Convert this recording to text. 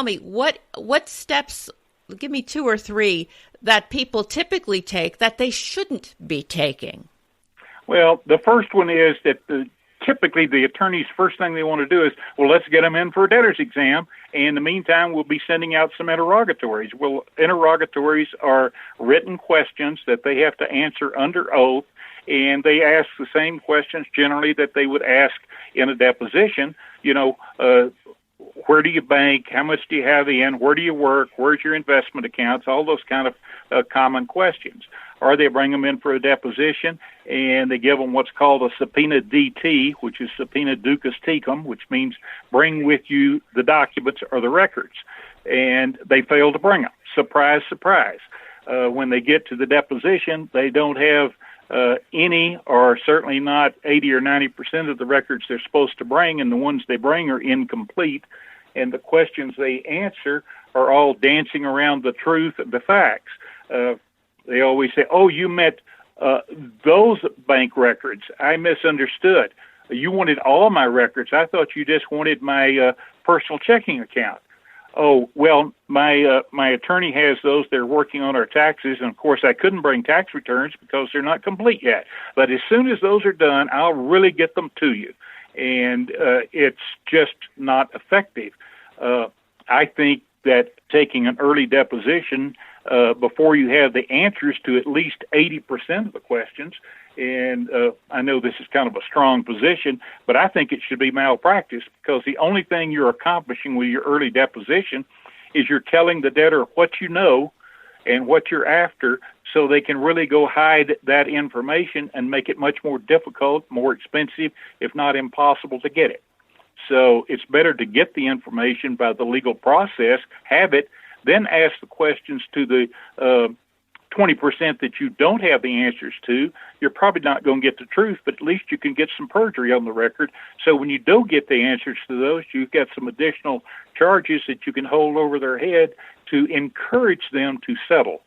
Tell me, what steps, give me two or three, that people typically take that they shouldn't be taking? Well, the first one is that typically the attorney's first thing they want to do is, well, let's get them in for a debtor's exam. And in the meantime, we'll be sending out some interrogatories. Well, interrogatories are written questions that they have to answer under oath, and they ask the same questions generally that they would ask in a deposition. Where do you bank? How much do you have in? Where do you work? Where's your investment accounts? All those kind of common questions. Or they bring them in for a deposition, and they give them what's called a subpoena DT, which is subpoena ducis tecum, which means bring with you the documents or the records. And they fail to bring them. Surprise, surprise. When they get to the deposition, they don't have any, or certainly not 80 or 90% of the records they're supposed to bring, and the ones they bring are incomplete. And the questions they answer are all dancing around the truth of the facts. They always say, oh, you meant those bank records. I misunderstood. You wanted all my records. I thought you just wanted my personal checking account. Oh, well, my attorney has those. They're working on our taxes. And, of course, I couldn't bring tax returns because they're not complete yet. But as soon as those are done, I'll really get them to you. And it's just not effective. I think that taking an early deposition before you have the answers to at least 80% of the questions, and I know this is kind of a strong position, but I think it should be malpractice, because the only thing you're accomplishing with your early deposition is you're telling the debtor what you know and what you're after, so they can really go hide that information and make it much more difficult, more expensive, if not impossible to get it. So it's better to get the information by the legal process, have it, then ask the questions to the 20% that you don't have the answers to. You're probably not going to get the truth, but at least you can get some perjury on the record. So when you don't get the answers to those, you've got some additional charges that you can hold over their head to encourage them to settle.